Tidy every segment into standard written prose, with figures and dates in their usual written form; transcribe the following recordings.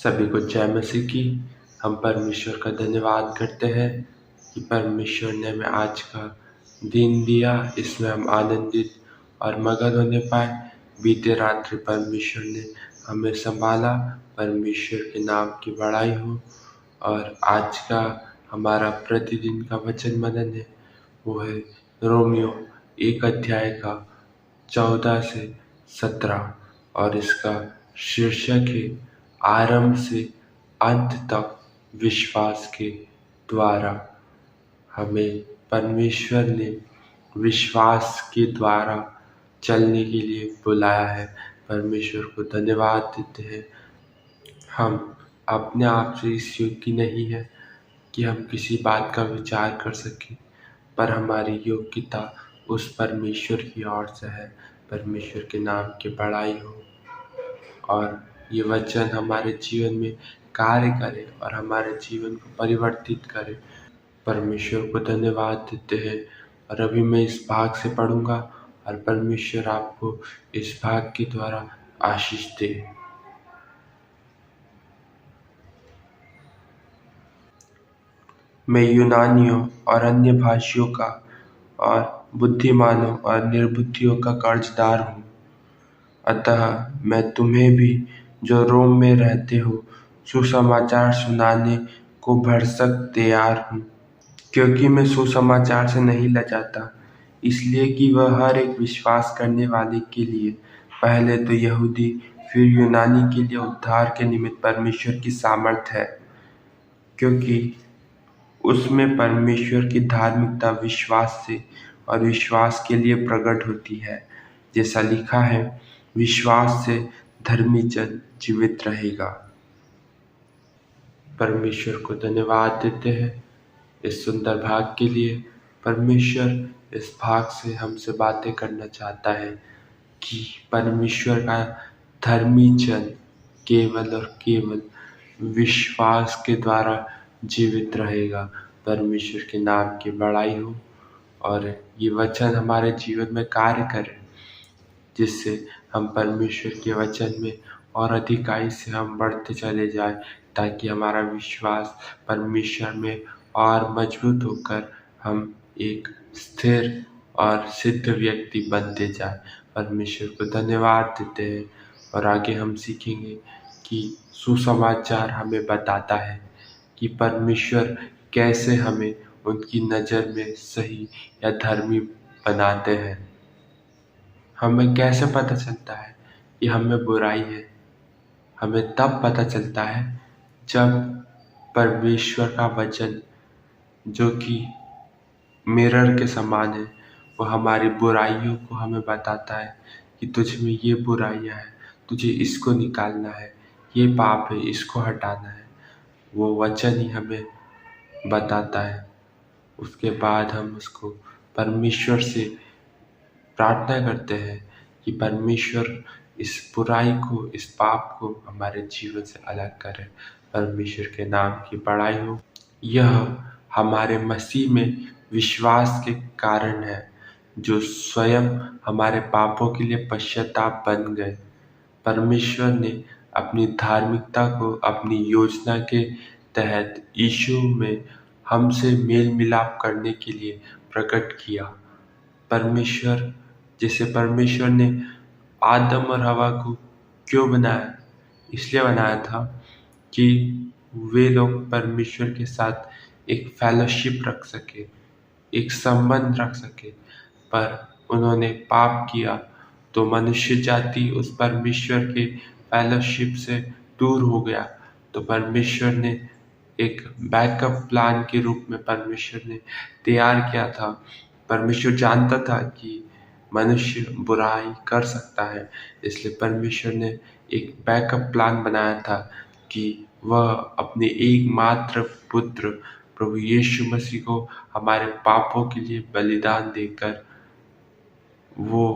सभी को जय मसीह की। हम परमेश्वर का धन्यवाद करते हैं कि परमेश्वर ने हमें आज का दिन दिया, इसमें हम आनंदित और मगन होने पाए। बीते रात्रि परमेश्वर ने हमें संभाला, परमेश्वर के नाम की बड़ाई हो। और आज का हमारा प्रतिदिन का वचन मनन है, वो है रोमियो 1 अध्याय का 14 से 17 और इसका शीर्षक है आरंभ से अंत तक विश्वास के द्वारा। हमें परमेश्वर ने विश्वास के द्वारा चलने के लिए बुलाया है। परमेश्वर को धन्यवाद देते हैं। हम अपने आप से इस योग्य नहीं है कि हम किसी बात का विचार कर सकें, पर हमारी योग्यता उस परमेश्वर की ओर से है। परमेश्वर के नाम की बड़ाई हो और ये वचन हमारे जीवन में कार्य करे और हमारे जीवन को परिवर्तित करे। परमेश्वर को धन्यवाद देते हैं। और अभी मैं इस भाग से पढ़ूंगा और परमेश्वर आपको इस भाग के द्वारा आशीष दे। मैं यूनानियों और अन्य भाषियों का और बुद्धिमानों और निर्बुद्धियों का कर्जदार हूँ। अतः मैं तुम्हें भी जो रोम में रहते हो सुसमाचार सुनाने को भरसक तैयार हूँ, क्योंकि मैं सुसमाचार से नहीं लजाता, इसलिए कि वह हर एक विश्वास करने वाले के लिए, पहले तो यहूदी फिर यूनानी के लिए उद्धार के निमित्त परमेश्वर की सामर्थ्य है, क्योंकि उसमें परमेश्वर की धार्मिकता विश्वास से और विश्वास के लिए प्रकट होती है। जैसा लिखा है, विश्वास से धर्मी जन जीवित रहेगा। परमेश्वर को धन्यवाद देते हैं इस सुंदर भाग के लिए। परमेश्वर इस भाग से हमसे बातें करना चाहता है कि परमेश्वर का धर्मी जन केवल और केवल विश्वास के द्वारा जीवित रहेगा। परमेश्वर के नाम की बड़ाई हो और ये वचन हमारे जीवन में कार्य करे, जिससे हम परमेश्वर के वचन में और अधिकाई से हम बढ़ते चले जाए, ताकि हमारा विश्वास परमेश्वर में और मजबूत होकर हम एक स्थिर और सिद्ध व्यक्ति बनते जाए। परमेश्वर को धन्यवाद देते हैं और आगे हम सीखेंगे कि सुसमाचार हमें बताता है कि परमेश्वर कैसे हमें उनकी नज़र में सही या धर्मी बनाते हैं। हमें कैसे पता चलता है कि हमें बुराई है? हमें तब पता चलता है जब परमेश्वर का वचन, जो कि मिरर के समान है, वो हमारी बुराइयों को हमें बताता है कि तुझ में ये बुराइयां हैं, तुझे इसको निकालना है, ये पाप है, इसको हटाना है। वो वचन ही हमें बताता है। उसके बाद हम उसको परमेश्वर से प्रार्थना करते हैं कि परमेश्वर इस बुराई को, इस पाप को हमारे जीवन से अलग करे। परमेश्वर के नाम की बड़ाई हो। यह हमारे मसीह में विश्वास के कारण है, जो स्वयं हमारे पापों के लिए पश्चाताप बन गए। परमेश्वर ने अपनी धार्मिकता को अपनी योजना के तहत यीशु में हमसे मेल मिलाप करने के लिए प्रकट किया। जैसे परमेश्वर ने आदम और हवा को क्यों बनाया? इसलिए बनाया था कि वे लोग परमेश्वर के साथ एक फेलोशिप रख सके, एक संबंध रख सके। पर उन्होंने पाप किया तो मनुष्य जाति उस परमेश्वर के फेलोशिप से दूर हो गया। तो परमेश्वर ने एक बैकअप प्लान के रूप में परमेश्वर ने तैयार किया था। परमेश्वर जानता था कि मनुष्य बुराई कर सकता है, इसलिए परमेश्वर ने एक बैकअप प्लान बनाया था कि वह अपने एकमात्र पुत्र प्रभु यीशु मसीह को हमारे पापों के लिए बलिदान देकर वो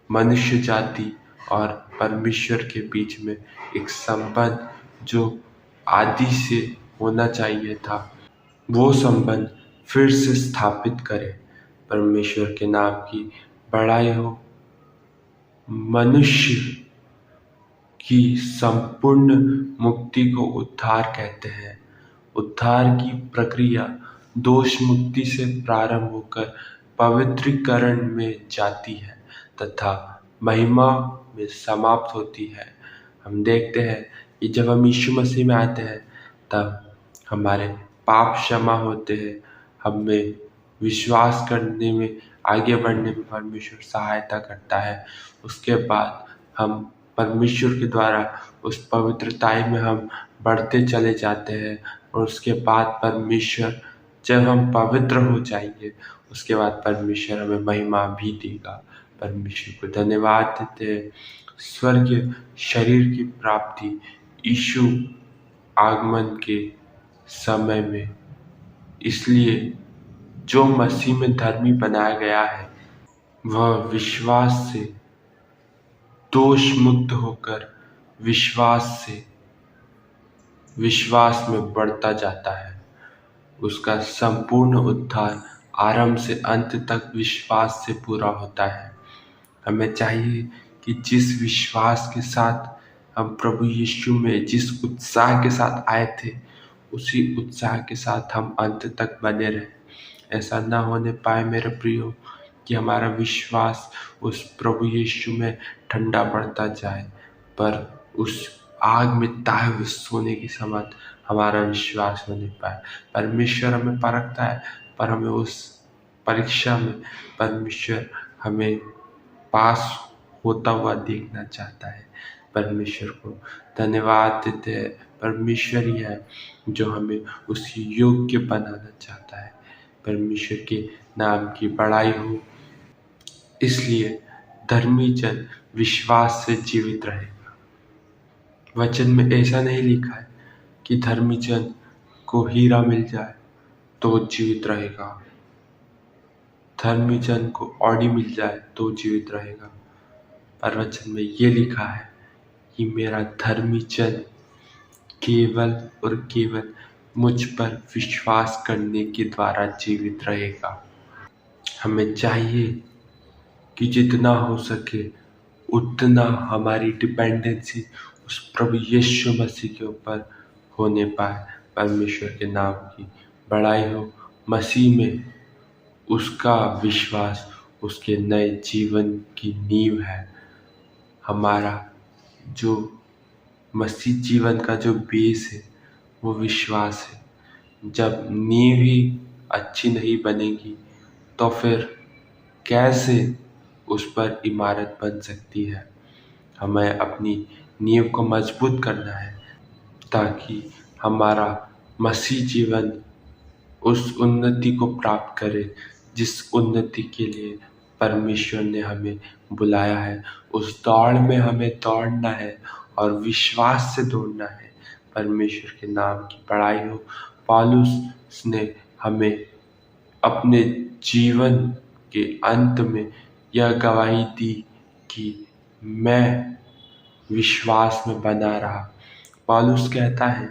मनुष्य जाति और परमेश्वर के बीच में एक संबंध, जो आदि से होना चाहिए था, वो संबंध फिर से स्थापित करे। परमेश्वर के नाम की बड़ाई हो। मनुष्य कि संपूर्ण मुक्ति को उद्धार कहते हैं। उद्धार की प्रक्रिया दोष मुक्ति से प्रारंभ होकर पवित्रीकरण में जाती है तथा महिमा में समाप्त होती है। हम देखते हैं कि जब हम यीशु मसीह में आते हैं तब हमारे पाप क्षमा होते हैं, हमें विश्वास करने में, आगे बढ़ने में परमेश्वर सहायता करता है। उसके बाद हम परमेश्वर के द्वारा उस पवित्रताई में हम बढ़ते चले जाते हैं और उसके बाद परमेश्वर, जब हम पवित्र हो जाएंगे, उसके बाद परमेश्वर हमें महिमा भी देगा। परमेश्वर को धन्यवाद देते हैं। स्वर्गीय शरीर की प्राप्ति यीशु आगमन के समय में, इसलिए जो मसीह में धर्मी बनाया गया है वह विश्वास से दोष मुक्त होकर विश्वास में बढ़ता जाता है। उसका संपूर्ण उद्धार आरंभ से अंत तक विश्वास से पूरा होता है। हमें चाहिए कि जिस विश्वास के साथ हम प्रभु यीशु में जिस उत्साह के साथ आए थे, उसी उत्साह के साथ हम अंत तक बने रहें। ऐसा ना होने पाए मेरे प्रियो कि हमारा विश्वास उस प्रभु यीशु में ठंडा पड़ता जाए, पर उस आग में ताए हुए सोने की समान हमारा विश्वास हो नहीं पाए। परमेश्वर हमें परखता है, पर हमें उस परीक्षा में परमेश्वर हमें पास होता हुआ देखना चाहता है। परमेश्वर को धन्यवाद देते हैं। परमेश्वर ही है जो हमें उस योग्य बनाना चाहता है। परमेश्वर के नाम की बड़ाई हो। इसलिए धर्मी जन विश्वास से जीवित रहेगा। वचन में ऐसा नहीं लिखा है कि धर्मी जन को हीरा मिल जाए तो जीवित रहेगा, धर्मी जन को ऑडी मिल जाए तो जीवित रहेगा। पर वचन में ये लिखा है कि मेरा धर्मी जन केवल और केवल मुझ पर विश्वास करने के द्वारा जीवित रहेगा। हमें चाहिए कि जितना हो सके उतना हमारी डिपेंडेंसी उस प्रभु यीशु मसीह के ऊपर होने पाए। परमेश्वर के नाम की बड़ाई हो। मसीह में उसका विश्वास उसके नए जीवन की नींव है। हमारा जो मसीह जीवन का जो बेस है वो विश्वास है। जब नींव ही अच्छी नहीं बनेगी तो फिर कैसे उस पर इमारत बन सकती है। हमें अपनी नींव को मजबूत करना है ताकि हमारा मसीह जीवन उस उन्नति को प्राप्त करे जिस उन्नति के लिए परमेश्वर ने हमें बुलाया है। उस दौड़ में हमें दौड़ना है और विश्वास से दौड़ना है। परमेश्वर के नाम की बड़ाई हो। पौलुस ने हमें अपने जीवन के अंत में यह गवाही दी कि मैं विश्वास में बना रहा। पौलुस कहता है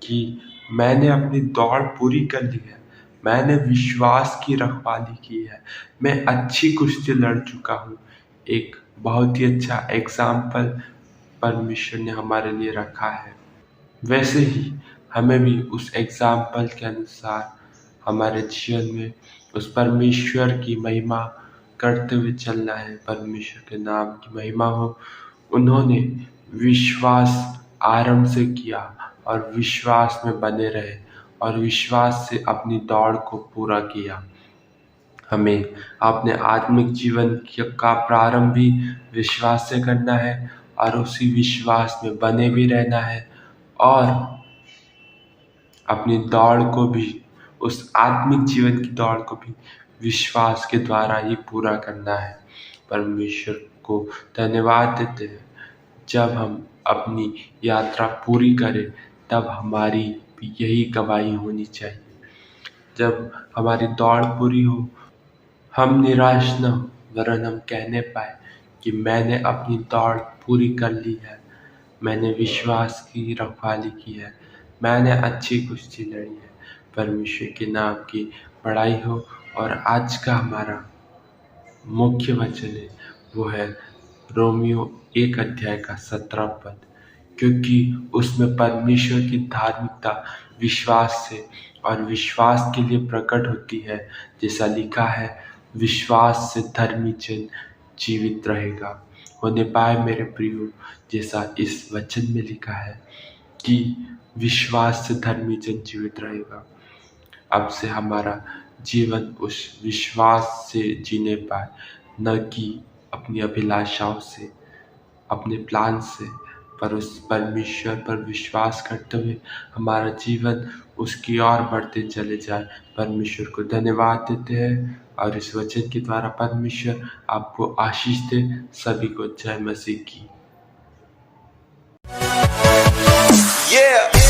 कि मैंने अपनी दौड़ पूरी कर ली है, मैंने विश्वास की रखवाली की है, मैं अच्छी कुश्ती लड़ चुका हूँ। एक बहुत ही अच्छा एग्जाम्पल परमेश्वर ने हमारे लिए रखा है। वैसे ही हमें भी उस एग्जाम्पल के अनुसार हमारे जीवन में उस परमेश्वर की महिमा करते हुए चलना है। परमेश्वर के नाम की महिमा हो। उन्होंने विश्वास आरंभ से किया और विश्वास में बने रहे और विश्वास से अपनी दौड़ को पूरा किया। हमें अपने आत्मिक जीवन का प्रारंभ भी विश्वास से करना है और उसी विश्वास में बने भी रहना है और अपनी दौड़ को भी, उस आत्मिक जीवन की दौड़ को भी विश्वास के द्वारा ही पूरा करना है। परमेश्वर को धन्यवाद देते हैं। जब हम अपनी यात्रा पूरी करें तब हमारी भी यही गवाही होनी चाहिए। जब हमारी दौड़ पूरी हो, हम निराश न हो, वरन हम कहने पाए कि मैंने अपनी दौड़ पूरी कर ली है, मैंने विश्वास की रखवाली की है, मैंने अच्छी कुश्ती लड़ी है। परमेश्वर के नाम की बड़ाई हो। और आज का हमारा मुख्य वचन है वो है रोमियो 1 अध्याय का 17 पद, क्योंकि उसमें परमेश्वर की धार्मिकता विश्वास से और विश्वास के लिए प्रकट होती है, जैसा लिखा है, विश्वास से धर्मी जन जीवित रहेगा। होने पाए मेरे प्रियो, जैसा इस वचन में लिखा है कि विश्वास से धर्मी जन जीवित रहेगा। अब से हमारा जीवन उस विश्वास से जीने पाए, न कि अपनी अभिलाषाओं से, अपने प्लान से, पर उस परमेश्वर पर विश्वास करते हुए हमारा जीवन उसकी ओर बढ़ते चले जाए। परमेश्वर को धन्यवाद देते हैं और इस वचन के द्वारा परमेश्वर आपको आशीष दे। सभी को जय मसीह की। Yeah.